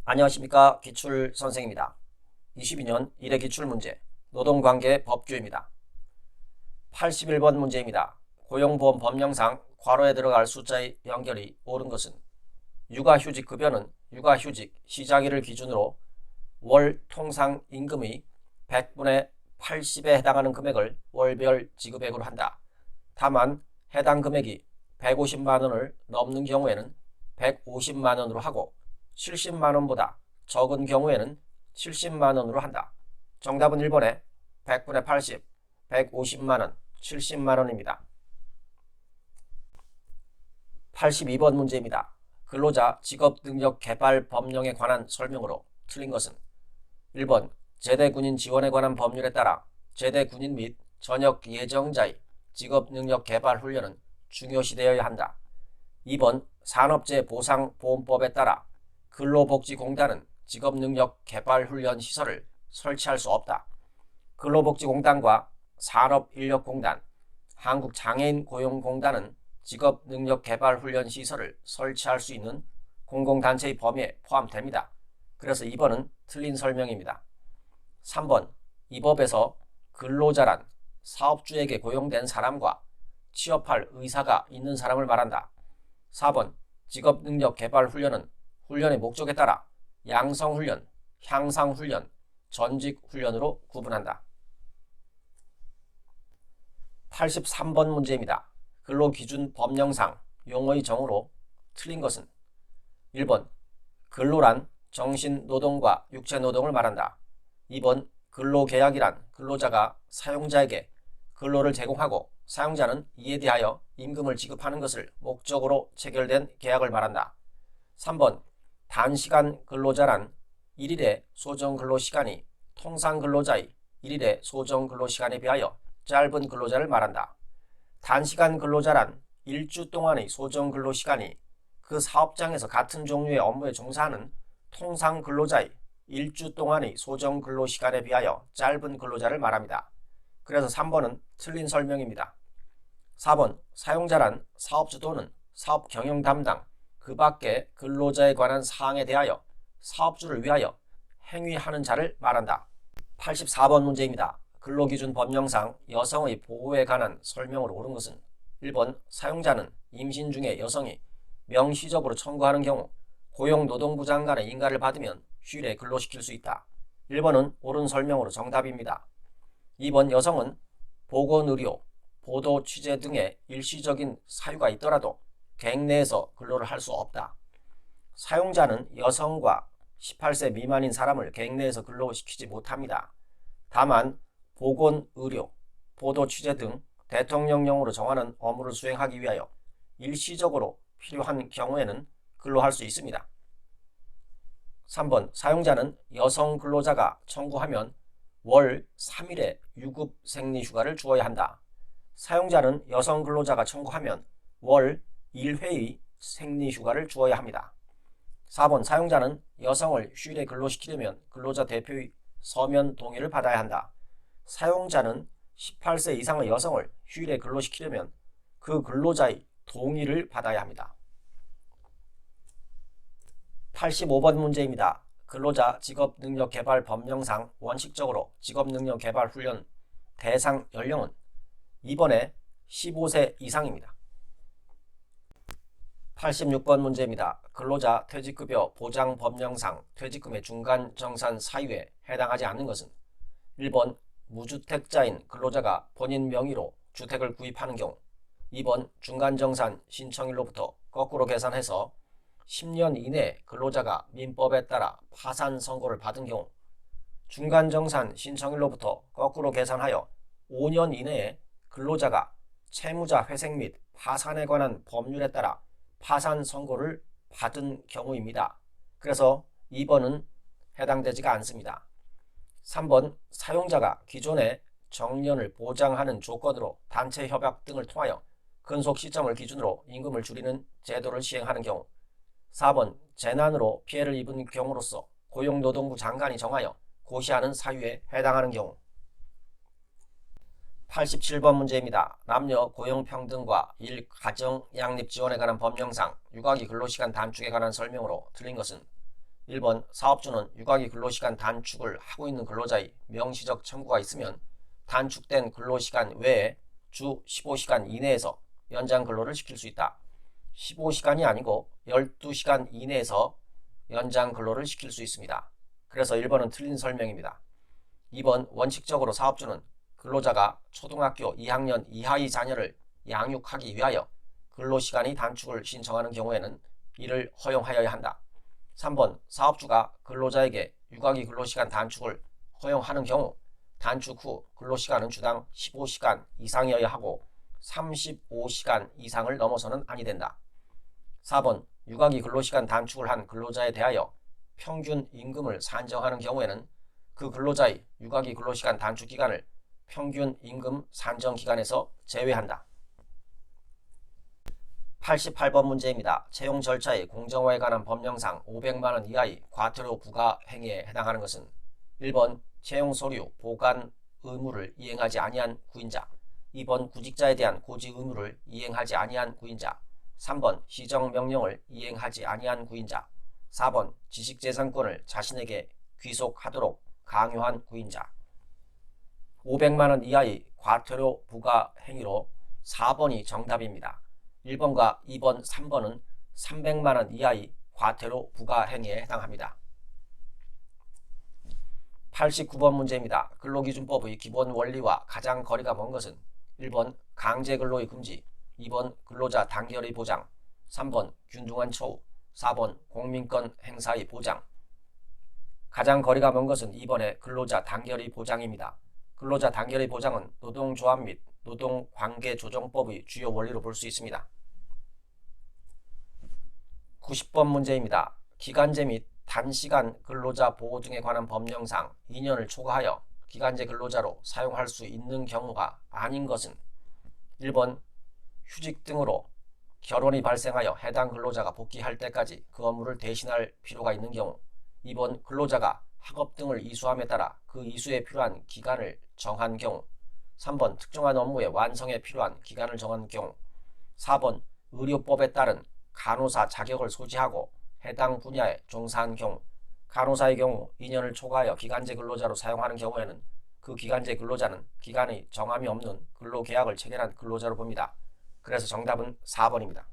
안녕하십니까. 기출 선생입니다. 22년 1회 기출문제 노동관계 법규입니다. 81번 문제입니다. 고용보험 법령상 괄호에 들어갈 숫자의 연결이 옳은 것은 육아휴직 급여는 육아휴직 시작일을 기준으로 월 통상 임금의 100분의 80에 해당하는 금액을 월별 지급액으로 한다. 다만 해당 금액이 150만원을 넘는 경우에는 150만원으로 하고 70만원보다 적은 경우에는 70만원으로 한다. 정답은 1번에 100분의 80, 150만원, 70만원입니다. 82번 문제입니다. 근로자 직업능력 개발 법령에 관한 설명으로 틀린 것은 1번 제대군인 지원에 관한 법률에 따라 제대군인 및 전역 예정자의 직업능력 개발 훈련은 중요시되어야 한다. 2번 산업재보상보험법에 따라 근로복지공단은 직업능력 개발훈련 시설을 설치할 수 없다. 근로복지공단과 산업인력공단, 한국장애인고용공단은 직업능력개발훈련 시설을 설치할 수 있는 공공단체의 범위에 포함됩니다. 그래서 2번은 틀린 설명입니다. 3번 이 법에서 근로자란 사업주에게 고용된 사람과 취업할 의사가 있는 사람을 말한다. 4번 직업능력개발훈련은 훈련의 목적에 따라 양성훈련, 향상훈련, 전직훈련으로 구분한다. 83번 문제입니다. 근로기준 법령상 용어의 정의로 틀린 것은 1번 근로란 정신노동과 육체노동을 말한다. 2번 근로계약이란 근로자가 사용자에게 근로를 제공하고 사용자는 이에 대하여 임금을 지급하는 것을 목적으로 체결된 계약을 말한다. 3번 단시간 근로자란 1일의 소정근로시간이 통상근로자의 1일의 소정근로시간에 비하여 짧은 근로자를 말한다. 단시간 근로자란 일주 동안의 소정근로시간이 그 사업장에서 같은 종류의 업무에 종사하는 통상근로자의 일주 동안의 소정근로시간에 비하여 짧은 근로자를 말합니다. 그래서 3번은 틀린 설명입니다. 4번 사용자란 사업주 또는 사업경영 담당 그 밖의 근로자에 관한 사항에 대하여 사업주를 위하여 행위하는 자를 말한다. 84번 문제입니다. 근로기준 법령상 여성의 보호에 관한 설명으로 옳은 것은 1번 사용자는 임신 중에 여성이 명시적으로 청구하는 경우 고용노동부 장관의 인가를 받으면 휴일에 근로시킬 수 있다. 1번은 옳은 설명으로 정답입니다. 2번 여성은 보건의료, 보도 취재 등의 일시적인 사유가 있더라도 객내에서 근로를 할 수 없다. 사용자는 여성과 18세 미만인 사람을 객내에서 근로시키지 못합니다. 다만 보건의료, 보도 취재 등 대통령령으로 정하는 업무를 수행하기 위하여 일시적으로 필요한 경우에는 근로할 수 있습니다. 3번 사용자는 여성 근로자가 청구하면 월 3일의 유급 생리휴가를 주어야 한다. 사용자는 여성 근로자가 청구하면 월 1회의 생리휴가를 주어야 합니다. 4번 사용자는 여성을 휴일에 근로시키려면 근로자 대표의 서면 동의를 받아야 한다. 사용자는 18세 이상의 여성을 휴일에 근로시키려면 그 근로자의 동의를 받아야 합니다. 85번 문제입니다. 근로자 직업능력개발 법령상 원칙적으로 직업능력개발 훈련 대상 연령은 2번에 15세 이상입니다. 86번 문제입니다. 근로자 퇴직급여 보장 법령상 퇴직금의 중간 정산 사유에 해당하지 않는 것은 1번 무주택자인 근로자가 본인 명의로 주택을 구입하는 경우 2번 중간정산 신청일로부터 거꾸로 계산해서 10년 이내에 근로자가 민법에 따라 파산 선고를 받은 경우 중간정산 신청일로부터 거꾸로 계산하여 5년 이내에 근로자가 채무자 회생 및 파산에 관한 법률에 따라 파산 선고를 받은 경우입니다. 그래서 2번은 해당되지가 않습니다. 3번 사용자가 기존의 정년을 보장하는 조건으로 단체 협약 등을 통하여 근속 시점을 기준으로 임금을 줄이는 제도를 시행하는 경우 4번 재난으로 피해를 입은 경우로서 고용노동부 장관이 정하여 고시하는 사유에 해당하는 경우 87번 문제입니다. 남녀 고용평등과 일 가정 양립 지원에 관한 법령상 육아기 근로시간 단축에 관한 설명으로 틀린 것은 1번 사업주는 유가기 근로시간 단축을 하고 있는 근로자의 명시적 청구가 있으면 단축된 근로시간 외에 주 15시간 이내에서 연장 근로를 시킬 수 있다. 15시간이 아니고 12시간 이내에서 연장 근로를 시킬 수 있습니다. 그래서 1번은 틀린 설명입니다. 2번 원칙적으로 사업주는 근로자가 초등학교 2학년 이하의 자녀를 양육하기 위하여 근로시간이 단축을 신청하는 경우에는 이를 허용하여야 한다. 3번 사업주가 근로자에게 유가기 근로시간 단축을 허용하는 경우 단축 후 근로시간은 주당 15시간 이상이어야 하고 35시간 이상을 넘어서는 아니 된다. 4번 유가기 근로시간 단축을 한 근로자에 대하여 평균 임금을 산정하는 경우에는 그 근로자의 유가기 근로시간 단축 기간을 평균 임금 산정 기간에서 제외한다. 88번 문제입니다. 채용 절차의 공정화에 관한 법령상 500만원 이하의 과태료 부과 행위에 해당하는 것은 1번 채용 서류 보관 의무를 이행하지 아니한 구인자, 2번 구직자에 대한 고지 의무를 이행하지 아니한 구인자, 3번 시정명령을 이행하지 아니한 구인자, 4번 지식재산권을 자신에게 귀속하도록 강요한 구인자. 500만원 이하의 과태료 부과 행위로 4번이 정답입니다. 1번과 2번, 3번은 300만원 이하의 과태료 부과 행위에 해당합니다. 89번 문제입니다. 근로기준법의 기본 원리와 가장 거리가 먼 것은 1번 강제근로의 금지, 2번 근로자 단결의 보장, 3번 균등한 처우, 4번 공민권 행사의 보장. 가장 거리가 먼 것은 2번의 근로자 단결의 보장입니다. 근로자 단결의 보장은 노동조합 및 노동관계조정법의 주요 원리로 볼 수 있습니다. 90번 문제입니다. 기간제 및 단시간 근로자 보호 등에 관한 법령상 2년을 초과하여 기간제 근로자로 사용할 수 있는 경우가 아닌 것은 1번 휴직 등으로 결혼이 발생하여 해당 근로자가 복귀할 때까지 그 업무를 대신할 필요가 있는 경우, 2번 근로자가 학업 등을 이수함에 따라 그 이수에 필요한 기간을 정한 경우, 3번 특정한 업무의 완성에 필요한 기간을 정한 경우, 4번 의료법에 따른 간호사 자격을 소지하고 해당 분야에 종사한 경우. 간호사의 경우 2년을 초과하여 기간제 근로자로 사용하는 경우에는 그 기간제 근로자는 기간의 정함이 없는 근로계약을 체결한 근로자로 봅니다. 그래서 정답은 4번입니다.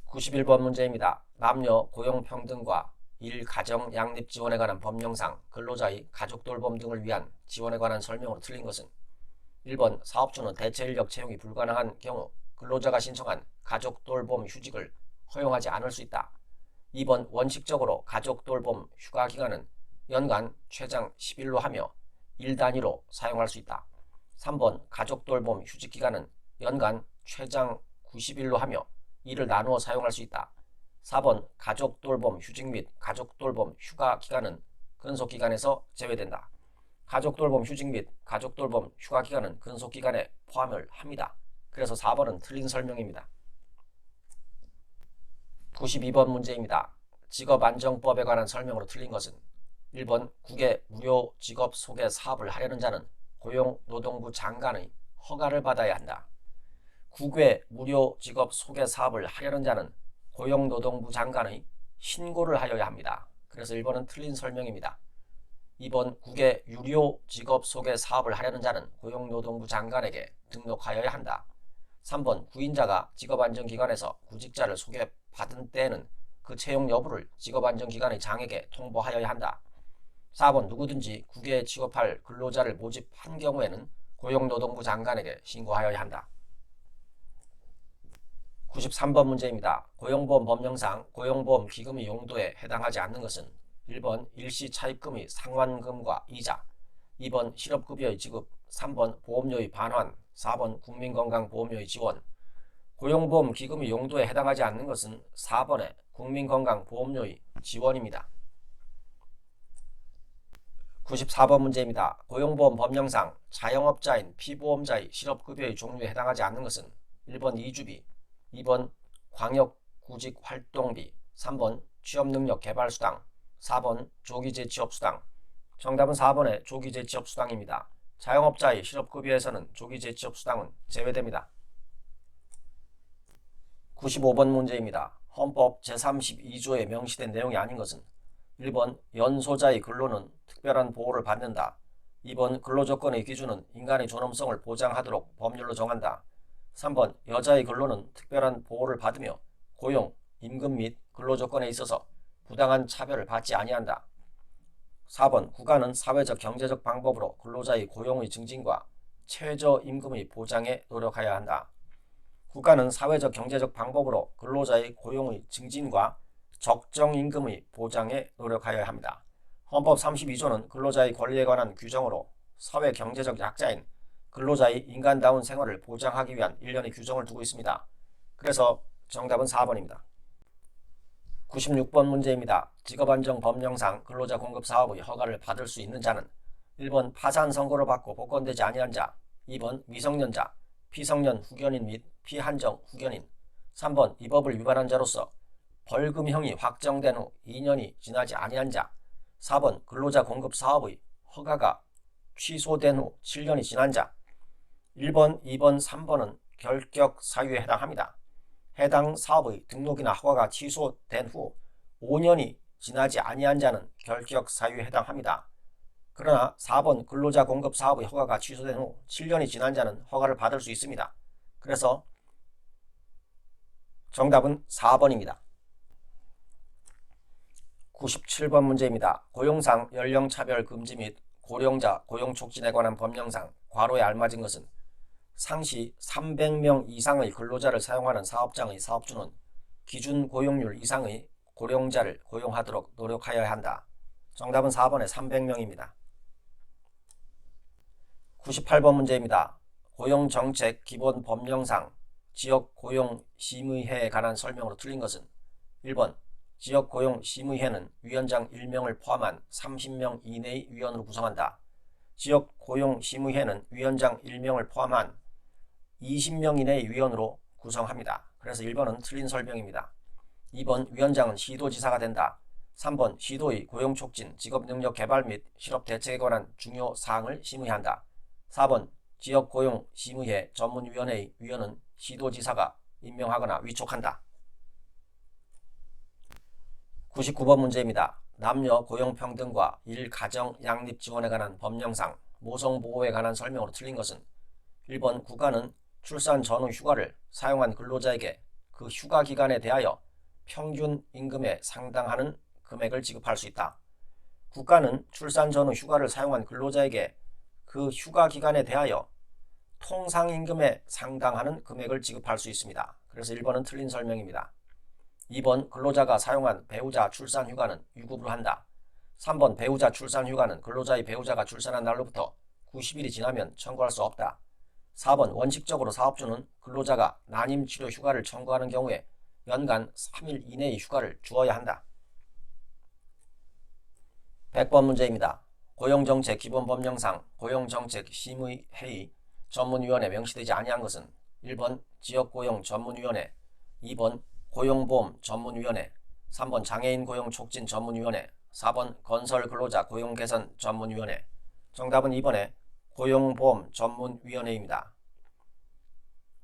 91번 문제입니다. 남녀 고용평등과 일가정 양립 지원에 관한 법령상 근로자의 가족돌봄 등을 위한 지원에 관한 설명으로 틀린 것은 1번 사업주는 대체인력 채용이 불가능한 경우 근로자가 신청한 가족돌봄 휴직을 허용하지 않을 수 있다. 2번 원칙적으로 가족돌봄 휴가기간은 연간 최장 10일로 하며 일 단위로 사용할 수 있다. 3번 가족돌봄 휴직기간은 연간 최장 90일로 하며 이를 나누어 사용할 수 있다. 4번 가족돌봄 휴직 및 가족돌봄 휴가기간은 근속기간에서 제외된다. 가족돌봄 휴직 및 가족돌봄 휴가기간은 근속기간에 포함을 합니다. 그래서 4번은 틀린 설명입니다. 92번 문제입니다. 직업안정법에 관한 설명으로 틀린 것은 1번 국외 무료 직업 소개 사업을 하려는 자는 고용노동부 장관의 허가를 받아야 한다. 국외 무료 직업 소개 사업을 하려는 자는 고용노동부 장관의 신고를 하여야 합니다. 그래서 1번은 틀린 설명입니다. 2번 국외 유료 직업 소개 사업을 하려는 자는 고용노동부 장관에게 등록하여야 한다. 3번 구인자가 직업안정기관에서 구직자를 소개받은 때에는 그 채용 여부를 직업안정기관의 장에게 통보하여야 한다. 4번 누구든지 국외에 취업할 근로자를 모집한 경우에는 고용노동부 장관에게 신고하여야 한다. 93번 문제입니다. 고용보험 법령상 고용보험 기금의 용도에 해당하지 않는 것은 1번 일시 차입금의 상환금과 이자, 2번 실업급여의 지급, 3번 보험료의 반환, 4번 국민건강보험료의 지원. 고용보험 기금의 용도에 해당하지 않는 것은 4번의 국민건강보험료의 지원입니다. 94번 문제입니다. 고용보험 법령상 자영업자인 피보험자의 실업급여의 종류에 해당하지 않는 것은 1번 이주비, 2번 광역구직활동비, 3번 취업능력개발수당, 4번 조기재취업수당. 정답은 4번의 조기재취업수당입니다. 자영업자의 실업급여에서는 조기재취업수당은 제외됩니다. 95번 문제입니다. 헌법 제32조에 명시된 내용이 아닌 것은 1번 연소자의 근로는 특별한 보호를 받는다. 2번 근로조건의 기준은 인간의 존엄성을 보장하도록 법률로 정한다. 3번 여자의 근로는 특별한 보호를 받으며 고용, 임금 및 근로조건에 있어서 부당한 차별을 받지 아니한다. 4번 국가는 사회적 경제적 방법으로 근로자의 고용의 증진과 최저임금의 보장에 노력하여야 한다. 국가는 사회적 경제적 방법으로 근로자의 고용의 증진과 적정임금의 보장에 노력하여야 합니다. 헌법 32조는 근로자의 권리에 관한 규정으로 사회 경제적 약자인 근로자의 인간다운 생활을 보장하기 위한 일련의 규정을 두고 있습니다. 그래서 정답은 4번입니다. 96번 문제입니다. 직업안정 법령상 근로자 공급 사업의 허가를 받을 수 있는 자는 1번 파산 선고를 받고 복권되지 아니한 자, 2번 미성년자, 피성년 후견인 및 피한정 후견인, 3번 이 법을 위반한 자로서 벌금형이 확정된 후 2년이 지나지 아니한 자, 4번 근로자 공급 사업의 허가가 취소된 후 7년이 지난 자. 1번, 2번, 3번은 결격 사유에 해당합니다. 해당 사업의 등록이나 허가가 취소된 후 5년이 지나지 아니한 자는 결격 사유에 해당합니다. 그러나 4번 근로자 공급 사업의 허가가 취소된 후 7년이 지난 자는 허가를 받을 수 있습니다. 그래서 정답은 4번입니다. 97번 문제입니다. 고용상 연령차별 금지 및 고령자 고용 촉진에 관한 법령상 괄호에 알맞은 것은 상시 300명 이상의 근로자를 사용하는 사업장의 사업주는 기준 고용률 이상의 고령자를 고용하도록 노력하여야 한다. 정답은 4번의 300명입니다. 98번 문제입니다. 고용정책 기본 법령상 지역고용심의회에 관한 설명으로 틀린 것은 1번 지역고용심의회는 위원장 1명을 포함한 30명 이내의 위원으로 구성한다. 지역고용심의회는 위원장 1명을 포함한 20명 이내의 위원으로 구성합니다. 그래서 1번은 틀린 설명입니다. 2번 위원장은 시도지사가 된다. 3번 시도의 고용촉진, 직업능력 개발 및 실업대책에 관한 중요 사항을 심의한다. 4번 지역고용심의회 전문위원회의 위원은 시도지사가 임명하거나 위촉한다. 99번 문제입니다. 남녀 고용평등과 일가정 양립 지원에 관한 법령상 모성보호에 관한 설명으로 틀린 것은 1번 국가는 출산 전후 휴가를 사용한 근로자에게 그 휴가 기간에 대하여 평균 임금에 상당하는 금액을 지급할 수 있다. 국가는 출산 전후 휴가를 사용한 근로자에게 그 휴가 기간에 대하여 통상임금에 상당하는 금액을 지급할 수 있습니다. 그래서 1번은 틀린 설명입니다. 2번 근로자가 사용한 배우자 출산 휴가는 유급으로 한다. 3번 배우자 출산 휴가는 근로자의 배우자가 출산한 날로부터 90일이 지나면 청구할 수 없다. 4번 원칙적으로 사업주는 근로자가 난임치료 휴가를 청구하는 경우에 연간 3일 이내의 휴가를 주어야 한다. 100번 문제입니다. 고용정책 기본법령상 고용정책심의회의 전문위원회 명시되지 아니한 것은 1번 지역고용전문위원회, 2번 고용보험 전문위원회, 3번 장애인 고용촉진 전문위원회, 4번 건설근로자 고용개선 전문위원회. 정답은 2번에 고용보험 전문위원회입니다.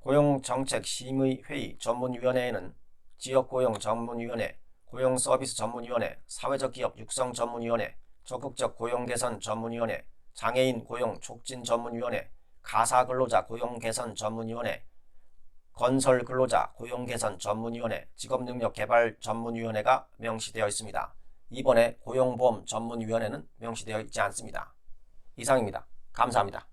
고용정책심의회의 전문위원회에는 지역고용 전문위원회, 고용서비스 전문위원회, 사회적 기업 육성 전문위원회, 적극적 고용개선 전문위원회, 장애인 고용촉진 전문위원회, 가사근로자 고용개선 전문위원회, 건설근로자 고용개선 전문위원회, 직업능력 개발 전문위원회가 명시되어 있습니다. 이번에 고용보험 전문위원회는 명시되어 있지 않습니다. 이상입니다. 감사합니다.